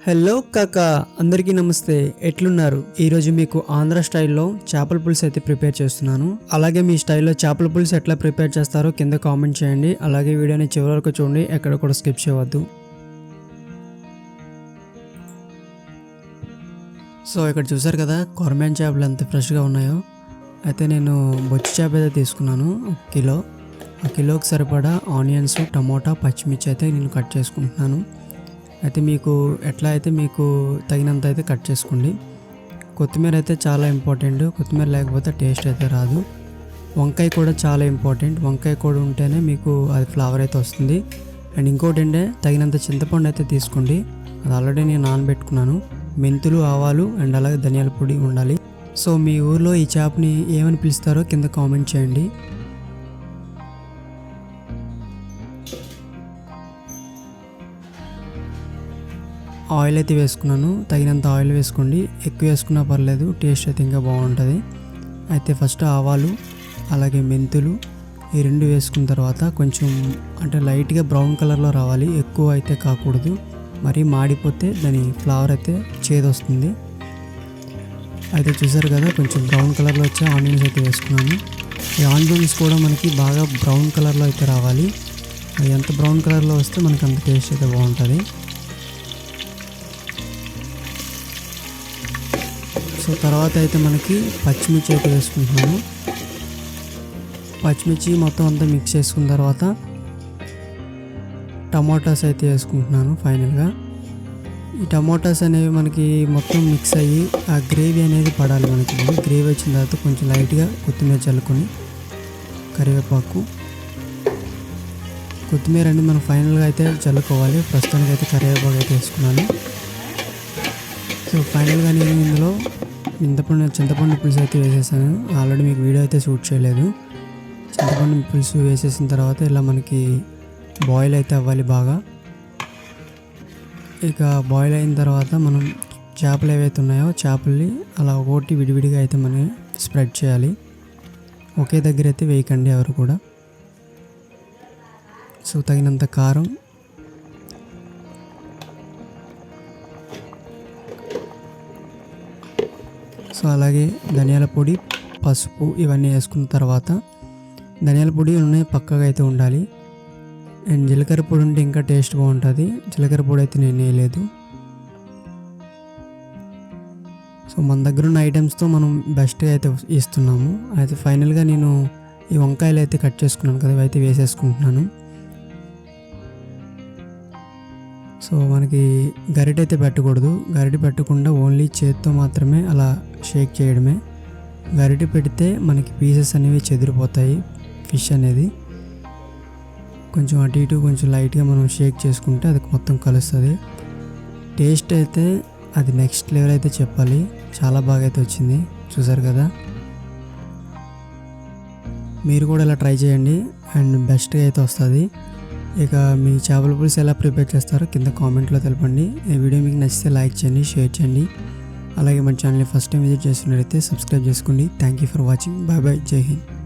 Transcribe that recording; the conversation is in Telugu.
హలో కాకా, అందరికీ నమస్తే. ఎట్లున్నారు? ఈరోజు మీకు ఆంధ్ర స్టైల్లో చేపల పులుసు అయితే ప్రిపేర్ చేస్తున్నాను. అలాగే మీ స్టైల్లో చేపల పులుసు ఎట్లా ప్రిపేర్ చేస్తారో కింద కామెంట్ చేయండి. అలాగే వీడియోని చివరి వరకు చూడండి, ఎక్కడ కూడా స్కిప్ చేయవద్దు. సో ఇక్కడ చూసారు కదా కొరమేన్ చేపలు ఎంత ఫ్రెష్గా ఉన్నాయో. అయితే నేను బొచ్చు చేప అయితే తీసుకున్నాను 1 కిలో. ఆ కిలోకి సరిపడా ఆనియన్స్, టమోటా, పచ్చిమిర్చి అయితే నేను కట్ చేసుకుంటున్నాను. అయితే మీకు ఎట్లా అయితే మీకు తగినంత అయితే కట్ చేసుకోండి. కొత్తిమీర అయితే చాలా ఇంపార్టెంట్. కొత్తిమీర లేకపోతే టేస్ట్ అయితే రాదు. వంకాయ కూడా చాలా ఇంపార్టెంట్. వంకాయ కూడా ఉంటేనే మీకు అది ఫ్లేవర్ అయితే వస్తుంది. అండ్ ఇంకోటి అంటే తగినంత చింతపండు అయితే తీసుకోండి. అది ఆల్రెడీ నేను నానబెట్టుకున్నాను. మెంతులు, ఆవాలు అండ్ అలాగే ధనియాల పొడి ఉండాలి. సో మీ ఊర్లో ఈ చేపని ఏమని పిలుస్తారో కింద కామెంట్ చేయండి. ఆయిల్ అయితే వేసుకున్నాను. తగినంత ఆయిల్ వేసుకోండి. ఎక్కువ వేసుకున్నా పర్లేదు, టేస్ట్ అయితే ఇంకా బాగుంటుంది. అయితే ఫస్ట్ ఆవాలు అలాగే మెంతులు ఈ 2 వేసుకున్న తర్వాత కొంచెం అంటే లైట్గా బ్రౌన్ కలర్లో రావాలి. ఎక్కువ అయితే కాకూడదు, మరీ మాడిపోతే దాని ఫ్లేవర్ అయితే చేదొస్తుంది. అయితే చూసారు కదా కొంచెం బ్రౌన్ కలర్లో వచ్చే ఆనియన్స్ అయితే వేసుకున్నాను. ఈ ఆనియన్స్ కూడా మనకి బాగా బ్రౌన్ కలర్లో అయితే రావాలి. ఎంత బ్రౌన్ కలర్లో వస్తే మనకి అంత టేస్ట్ అయితే బాగుంటుంది. సో తర్వాత అయితే మనకి పచ్చిమిర్చి అయితే వేసుకుంటున్నాను. పచ్చిమిర్చి మొత్తం అంతా మిక్స్ చేసుకున్న తర్వాత టమాటాస్ అయితే వేసుకుంటున్నాను. ఫైనల్గా ఈ టమాటాస్ అనేవి మనకి మొత్తం మిక్స్ అయ్యి ఆ గ్రేవీ అనేది పడాలి మనకి. గ్రేవీ వచ్చిన తర్వాత కొంచెం లైట్గా కొత్తిమీర చల్లుకొని కరివేపాకు, కొత్తిమీర అనేది మనం ఫైనల్గా అయితే చల్లుకోవాలి. ప్రస్తుతానికి అయితే కరివేపాకు అయితే వేసుకున్నాను. సో ఫైనల్గా నేను ఇందులో చింతపండు పులుసు అయితే వేసేసాను. ఆల్రెడీ మీకు వీడియో అయితే షూట్ చేయలేదు. చింతపండు పులుసు వేసేసిన తర్వాత ఇలా మనకి బాయిల్ అయితే అవ్వాలి బాగా. ఇక బాయిల్ అయిన తర్వాత మనం చేపలు ఏవైతే ఉన్నాయో చేపల్ని అలా ఒకటి విడివిడిగా అయితే మనం స్ప్రెడ్ చేయాలి. ఒకే దగ్గర అయితే వేయకండి ఎవరు కూడా. సో తగినంత కారం, సో అలాగే ధనియాల పొడి, పసుపు ఇవన్నీ వేసుకున్న తర్వాత ధనియాల పొడి ఉన్నాయి పక్కగా అయితే ఉండాలి. అండ్ జీలకర్ర పొడి ఉంటే ఇంకా టేస్ట్ బాగుంటుంది. జీలకర్ర పొడి అయితే నేను వేయలేదు. సో మన దగ్గర ఉన్న ఐటమ్స్తో మనం బెస్ట్గా అయితే ఇస్తున్నాము. అయితే ఫైనల్గా నేను ఈ వంకాయలు అయితే కట్ చేసుకున్నాను కదా, ఇవైతే వేసేసుకుంటున్నాను. సో మనకి గరిటె అయితే పెట్టకూడదు. గరిటె పెట్టకుండా ఓన్లీ చేత్తో మాత్రమే అలా షేక్ చేయడమే. గరిటె పెడితే మనకి పీసెస్ అనేవి చెదిరిపోతాయి. ఫిష్ అనేది కొంచెం అటు ఇటు కొంచెం లైట్గా మనం షేక్ చేసుకుంటే అది మొత్తం కలుస్తుంది. టేస్ట్ అయితే అది నెక్స్ట్ లెవెల్ అయితే చెప్పాలి. చాలా బాగా అయితే వచ్చింది. చూసారు కదా, మీరు కూడా ఇలా ట్రై చేయండి అండ్ బెస్ట్గా అయితే వస్తుంది. ఇక మీ చేపల పులుసు ఎలా ప్రిపేర్ చేస్తారో కింద కామెంట్లో తెలపండి. ఈ వీడియో మీకు నచ్చితే లైక్ చేయండి, షేర్ చేయండి. అలాగే మన ఛానల్ని ఫస్ట్ టైం విజిట్ చేస్తున్నట్లయితే సబ్స్క్రైబ్ చేసుకోండి. Thank you for watching. Bye bye. Jai Hind.